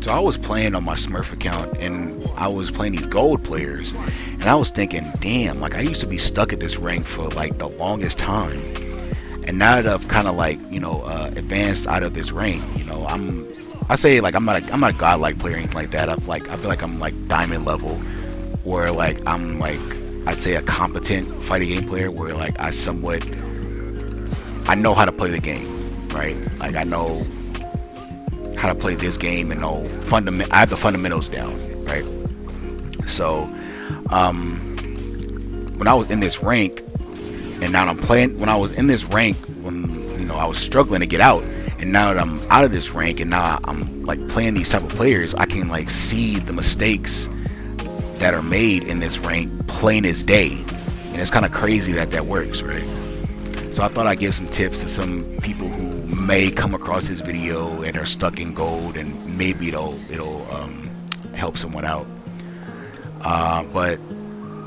So I was playing on my Smurf account, and I was playing these gold players, and I was thinking, damn, like I used to be stuck at this rank for like the longest time, and now that I've kind of like advanced out of this rank, I say like I'm not a godlike player or anything like that. I feel like I'm like diamond level, where like I'm like I'd say a competent fighting game player, where like I know how to play the game, right? Like I know how to play this game and know I have the fundamentals down, right? So when I was in this rank, and now I'm playing, when I was in this rank, when I was struggling to get out, and now that I'm out of this rank and now I'm like playing these type of players, I can like see the mistakes that are made in this rank plain as day, and it's kind of crazy that that works, right? So I thought I'd give some tips to some people who may come across this video and are stuck in gold, and maybe it'll help someone out. But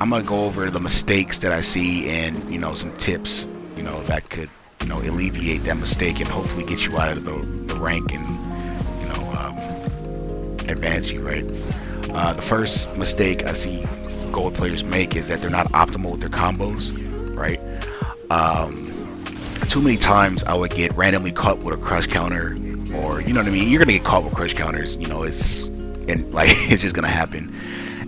I'm gonna go over the mistakes that I see and some tips that could alleviate that mistake and hopefully get you out of the rank and advance you, right? The first mistake I see gold players make is that they're not optimal with their combos, right? Too many times I would get randomly caught with a crush counter, or you know what I mean. You're gonna get caught with crush counters, it's just gonna happen.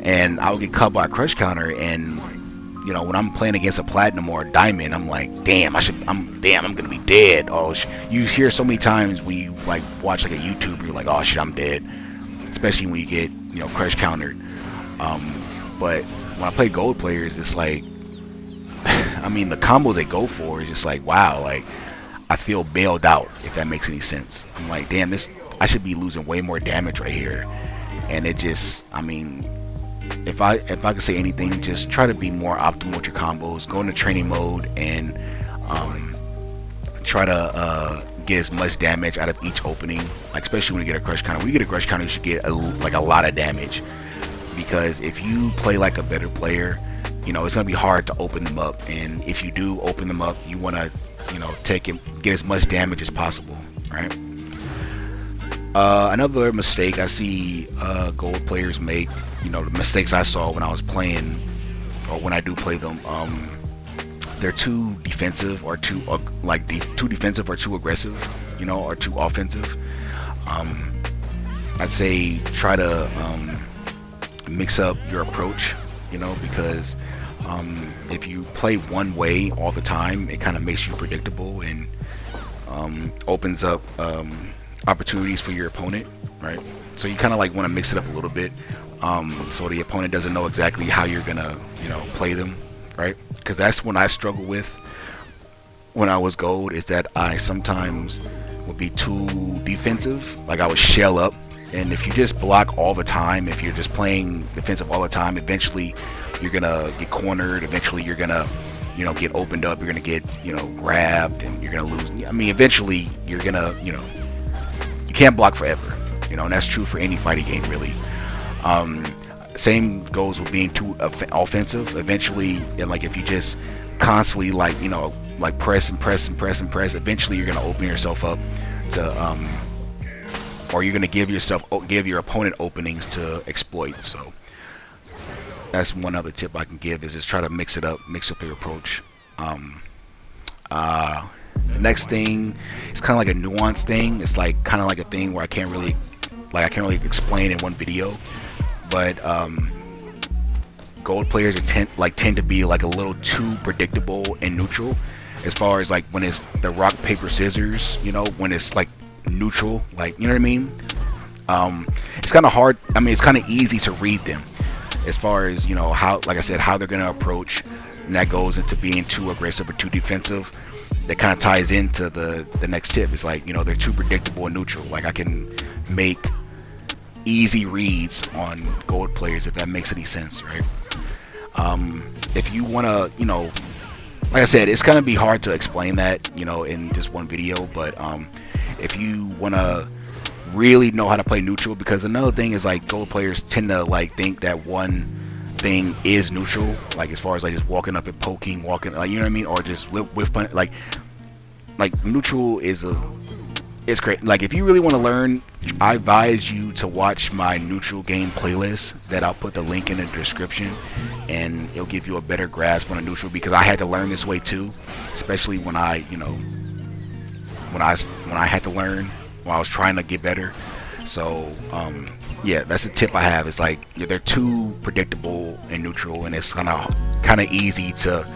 And I would get caught by a crush counter, and when I'm playing against a platinum or a diamond, I'm like, damn, I'm gonna be dead. Oh, you hear so many times when you like watch like a YouTuber, you're like, oh shit, I'm dead. Especially when you get crush countered. But when I play gold players, it's like, I mean, the combos they go for is just like, wow, like I feel bailed out, if that makes any sense. I'm like, damn, I should be losing way more damage right here. And it just, I mean, if I could say anything, just try to be more optimal with your combos. Go into training mode and try to get as much damage out of each opening. Like especially when you get a crush counter. When you get a crush counter, you should get a lot of damage, because if you play like a better player, it's gonna be hard to open them up, and if you do open them up, you want to take it, get as much damage as possible, right? Another mistake I see gold players make, the mistakes I saw when I was playing, or when I do play them, they're too defensive, or too defensive, or too aggressive, or too offensive. I'd say try to mix up your approach, because if you play one way all the time, it kind of makes you predictable and opens up opportunities for your opponent, right? So you kind of like want to mix it up a little bit, so the opponent doesn't know exactly how you're gonna play them, right? Because that's when I struggle with when I was gold, is that I sometimes would be too defensive. Like I would shell up, and if you just block all the time, if you're just playing defensive all the time, eventually you're gonna get cornered. Eventually you're gonna get opened up. You're gonna get grabbed, and you're gonna lose. I mean, eventually you're gonna you can't block forever, and that's true for any fighting game, really. Same goes with being too offensive. Eventually, like if you just constantly like press and press and press and press, eventually you're gonna open yourself up to or you're gonna give your opponent openings to exploit. So that's one other tip I can give, is just try to mix up your approach. The next thing is kind of like a nuanced thing. It's like kind of like a thing where I can't really explain in one video, but gold players tend to be like a little too predictable and neutral, as far as like when it's the rock paper scissors, when it's like neutral, like, you know what I mean? It's kind of hard. I mean, it's kind of easy to read them, as far as how, like I said, how they're gonna approach, and that goes into being too aggressive or too defensive. That kind of ties into the next tip. It's like, they're too predictable and neutral. Like I can make easy reads on gold players, if that makes any sense, right? If you want to, like I said, it's gonna be hard to explain that, in just one video, but if you want to really know how to play neutral, because another thing is like gold players tend to like think that one thing is neutral, like as far as like just walking up and poking, like, you know what I mean, or just with punch, like neutral is It's great. Like, if you really want to learn, I advise you to watch my neutral game playlist that I'll put the link in the description, and it'll give you a better grasp on a neutral, because I had to learn this way too, especially when I, when I had to learn, when I was trying to get better. So, yeah, that's the tip I have. It's like, they're too predictable and neutral, and it's kind of easy to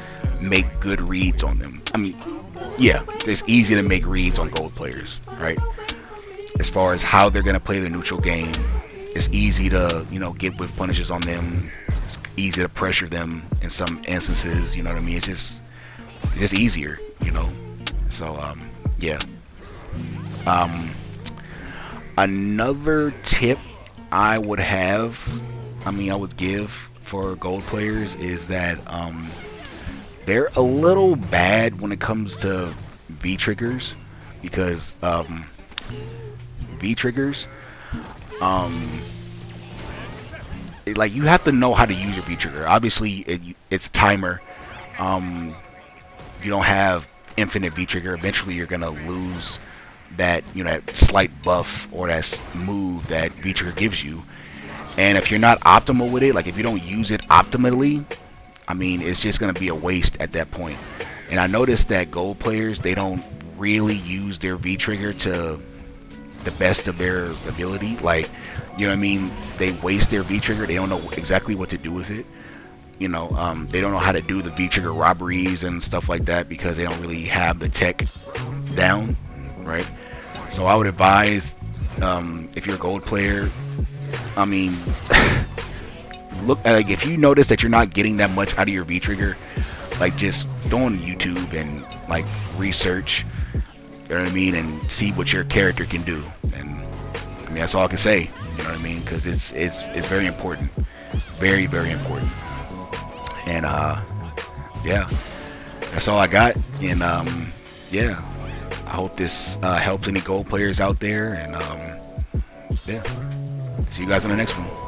make good reads on them. I mean, yeah, it's easy to make reads on gold players, right? As far as how they're gonna play the neutral game, it's easy to, get with punishes on them. It's easy to pressure them in some instances. You know what I mean? It's just easier, So, yeah. Another tip I would give for gold players is that they're a little bad when it comes to V triggers, because V triggers, like, you have to know how to use your V trigger. Obviously, it's a timer. You don't have infinite V trigger. Eventually, you're gonna lose that that slight buff or that move that V trigger gives you. And if you're not optimal with it, like if you don't use it optimally, I mean, it's just going to be a waste at that point. And I noticed that gold players, they don't really use their V trigger to the best of their ability. Like, you know what I mean? They waste their V trigger. They don't know exactly what to do with it. They don't know how to do the V trigger robberies and stuff like that, because they don't really have the tech down, right? So I would advise, if you're a gold player, I mean, look, like, if you notice that you're not getting that much out of your V trigger, like, just go on YouTube and like research, you know what I mean, and see what your character can do. And I mean, that's all I can say, you know what I mean, because it's very important, very, very important. And yeah, that's all I got. And yeah, I hope this helps any gold players out there. And yeah, see you guys on the next one.